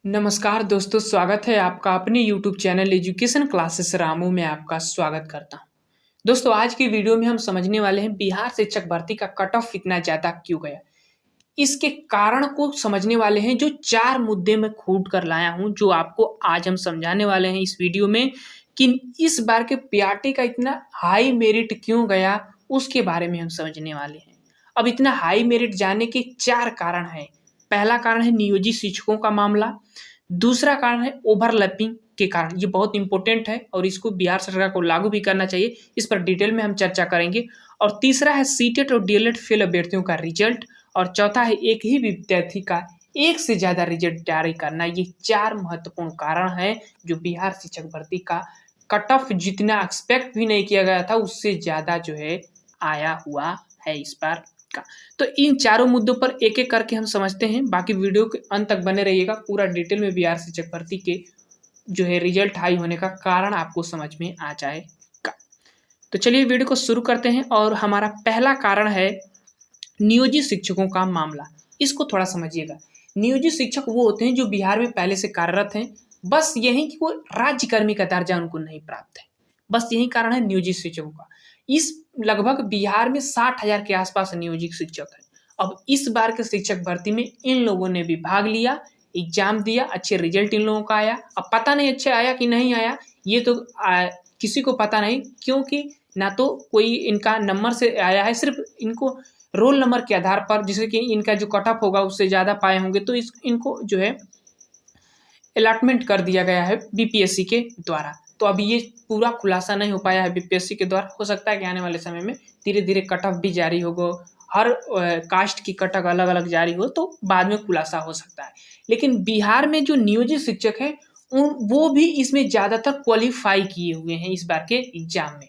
नमस्कार दोस्तों, स्वागत है आपका अपने YouTube channel education classes Ramu में आपका स्वागत करता हूं। दोस्तों, आज की वीडियो में हम समझने वाले हैं बिहार शिक्षक भर्ती का कट ऑफ इतना ज़्यादा क्यों गया। इसके कारण को समझने वाले हैं, जो 4 मुद्दे मैं खोद कर लाया हूं, जो आपको आज हम समझाने वाले हैं इस वीडियो में कि इस बार के पीआरटी का इतना हाई मेरिट क्यों गया, उसके बारे में हम समझने वाले हैं। अब इतना हाई मेरिट जाने के 4 कारण हैं। पहला कारण है नियोजित शिक्षकों का मामला, दूसरा कारण है ओवरलैपिंग के कारण, ये बहुत इंपॉर्टेंट है और इसको बिहार सरकार को लागू भी करना चाहिए, इस पर डिटेल में हम चर्चा करेंगे। और तीसरा है सीटेट और डीएलएड फेल अभ्यर्थियों का रिजल्ट, और चौथा है एक ही विद्यार्थी का एक से ज़्यादा रिजल्ट जारी करना। ये 4 महत्वपूर्ण कारण हैं जो बिहार शिक्षक भर्ती का कट ऑफ जितना एक्सपेक्ट भी नहीं किया गया था, उससे ज़्यादा जो है आया हुआ है इस बार का। तो इन चारों मुद्दों पर एक-एक करके हम समझते हैं, बाकी वीडियो के अंत तक बने रहिएगा। पूरा डिटेल में बिहार शिक्षक भर्ती के जो है रिजल्ट हाई होने का कारण आपको समझ में आ जाएगा। तो चलिए वीडियो को शुरू करते हैं, और हमारा पहला कारण है नियोजित शिक्षकों का मामला। इसको थोड़ा समझिएगा। नियोजित शिक्षक वो होते हैं जो बिहार में पहले से कार्यरत हैं, बस यही कि वो राज्यकर्मी का दर्जा उनको नहीं प्राप्त है। बस यही कारण है नियोजित शिक्षकों का। इस लगभग बिहार में 60,000 के आसपास नियोजित शिक्षक हैं। अब इस बार के शिक्षक भर्ती में इन लोगों ने भी भाग लिया, एग्जाम दिया, अच्छे रिजल्ट इन लोगों का आया। अब पता नहीं अच्छा आया कि नहीं आया, ये तो किसी को पता नहीं, क्योंकि ना तो कोई इनका नंबर से आया है, सिर्फ इनको रोल नंबर के आधार पर, जिससे कि इनका जो कट ऑफ होगा उससे ज़्यादा पाए होंगे, तो इनको जो है अलॉटमेंट कर दिया गया है बीपीएससी के द्वारा। तो अभी ये पूरा खुलासा नहीं हो पाया है बीपीएससी के द्वारा। हो सकता है कि आने वाले समय में धीरे धीरे कट ऑफ भी जारी होगा, हर कास्ट की कट ऑफ अलग अलग जारी हो, तो बाद में खुलासा हो सकता है। लेकिन बिहार में जो नियोजित शिक्षक हैं, वो भी इसमें ज़्यादातर क्वालिफाई किए हुए हैं इस बार के एग्जाम में।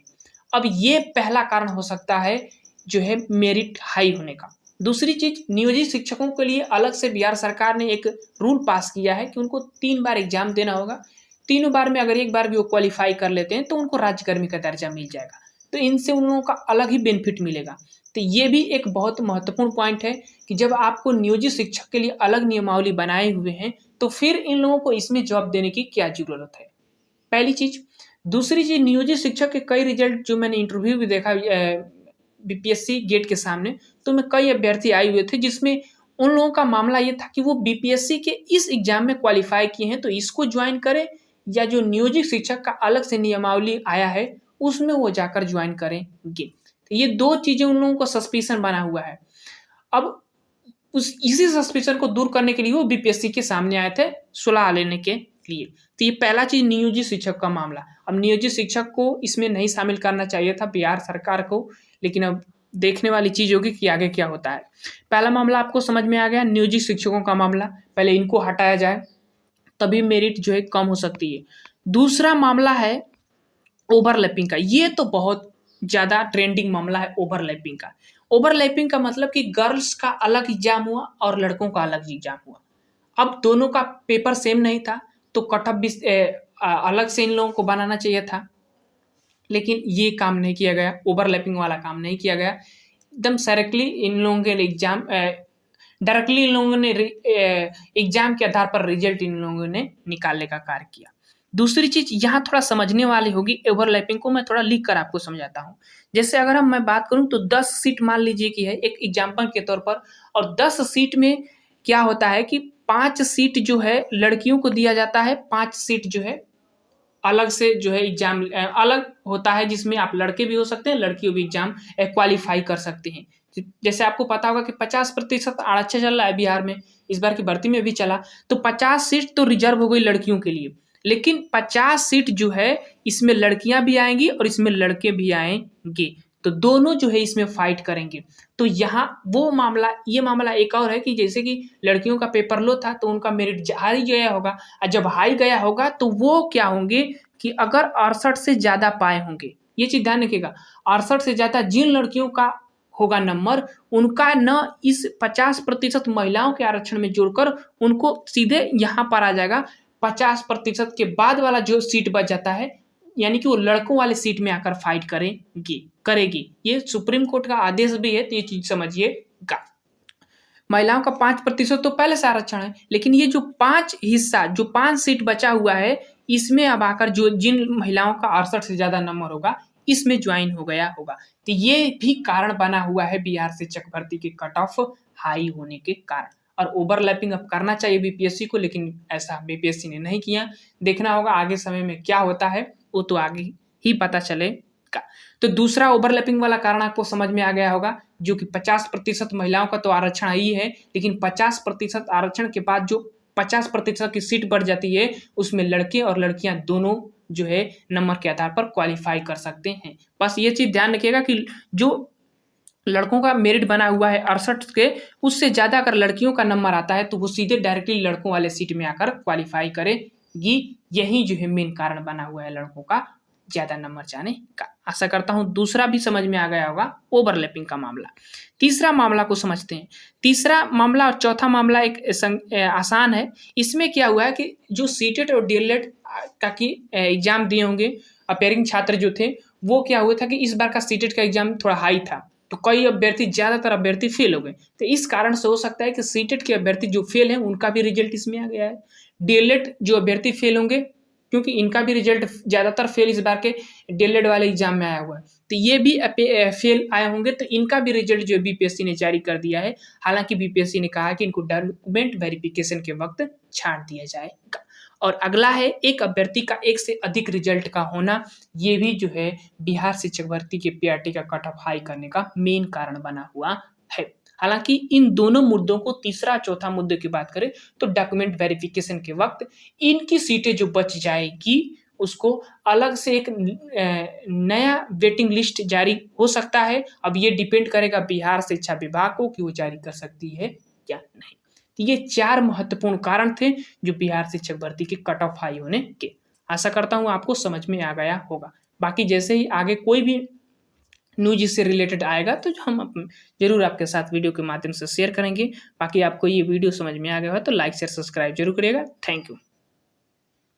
अब ये पहला कारण हो सकता है जो है मेरिट हाई होने का। दूसरी चीज़, नियोजित शिक्षकों के लिए अलग से बिहार सरकार ने एक रूल पास किया है कि उनको 3 बार एग्जाम देना होगा। तीनों बार में अगर एक बार भी वो क्वालिफाई कर लेते हैं तो उनको राज्यकर्मी का दर्जा मिल जाएगा। तो इनसे उन लोगों का अलग ही बेनिफिट मिलेगा। तो ये भी एक बहुत महत्वपूर्ण पॉइंट है कि जब आपको नियोजित शिक्षक के लिए अलग नियमावली बनाए हुए हैं, तो फिर इन लोगों को इसमें जॉब देने की क्या ज़रूरत है, पहली चीज़। दूसरी चीज़, नियोजित शिक्षक के कई रिजल्ट जो मैंने इंटरव्यू भी देखा बीपीएससी गेट के सामने, तो में कई अभ्यर्थी आए हुए थे जिसमें उन लोगों का मामला ये था कि वो बीपीएससी के इस एग्जाम में क्वालिफाई किए हैं तो इसको ज्वाइन करें, या जो नियोजित शिक्षक का अलग से नियमावली आया है उसमें वो जाकर ज्वाइन करेंगे। तो ये 2 चीज़ें उन लोगों को सस्पिशन बना हुआ है। अब उस इसी सस्पिशन को दूर करने के लिए वो बीपीएससी के सामने आए थे सलाह लेने के लिए। तो ये पहला चीज़ नियोजित शिक्षक का मामला। अब नियोजित शिक्षक को इसमें नहीं शामिल करना चाहिए था बिहार सरकार को, लेकिन अब देखने वाली चीज़ होगी कि आगे क्या होता है। पहला मामला आपको समझ में आ गया, नियोजित शिक्षकों का मामला। पहले इनको हटाया जाए, तभी मेरिट जो है कम हो सकती है। दूसरा मामला है ओवरलैपिंग का। ये तो बहुत ज़्यादा ट्रेंडिंग मामला है ओवरलैपिंग का। ओवरलैपिंग का मतलब कि गर्ल्स का अलग एग्जाम हुआ और लड़कों का अलग एग्जाम हुआ। अब दोनों का पेपर सेम नहीं था, तो कट ऑफ भी अलग से इन लोगों को बनाना चाहिए था, लेकिन ये काम नहीं किया गया, ओवरलैपिंग वाला काम नहीं किया गया। एकदम डायरेक्टली इन लोगों के एग्जाम डायरेक्टली इन लोगों ने एग्जाम के आधार पर रिजल्ट इन लोगों ने निकालने का कार्य किया। दूसरी चीज़ यहाँ थोड़ा समझने वाली होगी, ओवरलैपिंग को मैं थोड़ा लिख कर आपको समझाता हूँ। जैसे अगर मैं बात करूँ तो 10 सीट मान लीजिए कि है एक एग्जाम्पल के तौर पर, और 10 सीट में क्या होता है कि 5 सीट जो है लड़कियों को दिया जाता है, 5 सीट जो है अलग से जो है एग्जाम अलग होता है, जिसमें आप लड़के भी हो सकते हैं, लड़कियों भी एग्जाम क्वालिफाई कर सकते हैं। जैसे आपको पता होगा कि 50% आरक्षण चल रहा है बिहार में, इस बार की भर्ती में भी चला, तो 50 सीट तो रिजर्व हो गई लड़कियों के लिए, लेकिन 50 सीट जो है इसमें लड़कियां भी आएंगी और इसमें लड़के भी आएंगे, तो दोनों जो है इसमें फाइट करेंगे। तो यहाँ वो मामला, ये मामला एक और है कि जैसे कि लड़कियों का पेपर लो था तो उनका मेरिट हाई गया होगा, और जब हाई गया होगा तो वो क्या होंगे कि अगर 68 से ज़्यादा पाए होंगे, ये चीज़ ध्यान रखिएगा, 68 से ज़्यादा जिन लड़कियों का होगा नंबर, उनका न इस 50% महिलाओं के आरक्षण में जोड़कर उनको सीधे यहाँ पर आ जाएगा, 50% के बाद वाला जो सीट बच जाता है, यानी कि वो लड़कों वाले सीट में आकर फाइट करेगी। ये सुप्रीम कोर्ट का आदेश भी है, तो ये चीज़ समझिएगा। महिलाओं का 5% तो पहले से आरक्षण है, लेकिन ये जो 5 हिस्सा, जो 5 सीट बचा हुआ है, इसमें अब आकर जो जिन महिलाओं का 68 से ज़्यादा नंबर होगा, इसमें ज्वाइन हो गया होगा। तो ये भी कारण बना हुआ है बिहार शिक्षक भर्ती की कट ऑफ हाई होने के कारण। और ओवरलैपिंग अब करना चाहिए बीपीएससी को, लेकिन ऐसा बीपीएससी ने नहीं किया। देखना होगा आगे समय में क्या होता है, वो तो आगे ही पता चलेगा। तो दूसरा ओवरलैपिंग वाला कारण आपको समझ में आ गया होगा, जो कि 50% महिलाओं का तो आरक्षण ही है, लेकिन 50% आरक्षण के बाद जो 50% की सीट बढ़ जाती है, उसमें लड़के और लड़कियां दोनों जो है नंबर के आधार पर क्वालिफाई कर सकते हैं। बस ये चीज़ ध्यान रखिएगा कि जो लड़कों का मेरिट बना हुआ है 68 के, उससे ज़्यादा अगर लड़कियों का नंबर आता है तो वो सीधे डायरेक्टली लड़कों वाले सीट में आकर क्वालिफाई करेगी। यही जो है मेन कारण बना हुआ है लड़कों का ज़्यादा नंबर जाने का। आशा करता हूँ दूसरा भी समझ में आ गया होगा, ओवरलैपिंग का मामला। तीसरा मामला को समझते हैं। तीसरा मामला और चौथा मामला एक आसान है। इसमें क्या हुआ है कि जो सीटेट और डीएलएड का की एग्जाम दिए होंगे अपेयरिंग छात्र जो थे, वो क्या हुआ था कि इस बार का सीटेट का एग्जाम थोड़ा हाई था, तो कई अभ्यर्थी, ज़्यादातर अभ्यर्थी फेल हो गए। तो इस कारण से हो सकता है कि सीटेट के अभ्यर्थी जो फेल हैं उनका भी रिजल्ट इसमें आ गया है। डीएलएड जो अभ्यर्थी फेल होंगे, क्योंकि इनका भी रिजल्ट ज़्यादातर फेल इस बार के डीएलएड वाले एग्जाम में आया हुआ है, तो ये भी फेल आए होंगे, तो इनका भी रिजल्ट जो बीपीएससी ने जारी कर दिया है। हालांकि बीपीएससी ने कहा कि इनको डॉक्यूमेंट वेरिफिकेशन के वक्त छांट दिया जाएगा। और अगला है एक अभ्यर्थी का एक से अधिक रिजल्ट का होना, ये भी जो है बिहार शिक्षक भर्ती के पीआरटी का कट ऑफ हाई करने का मेन कारण बना हुआ है। हालांकि इन दोनों मुद्दों को, तीसरा चौथा मुद्दे की बात करें तो डॉक्यूमेंट वेरिफिकेशन के वक्त इनकी सीटें जो बच जाएगी उसको अलग से एक नया वेटिंग लिस्ट जारी हो सकता है। अब ये डिपेंड करेगा बिहार शिक्षा विभाग को कि वो जारी कर सकती है या नहीं। तो ये 4 महत्वपूर्ण कारण थे जो बिहार शिक्षक भर्ती के कट ऑफ हाई होने के। आशा करता हूँ आपको समझ में आ गया होगा। बाकी जैसे ही आगे कोई भी न्यूज इससे रिलेटेड आएगा तो हम जरूर आपके साथ वीडियो के माध्यम से शेयर करेंगे। बाकी आपको ये वीडियो समझ में आ गया हो तो लाइक शेयर सब्सक्राइब जरूर करिएगा। Thank you.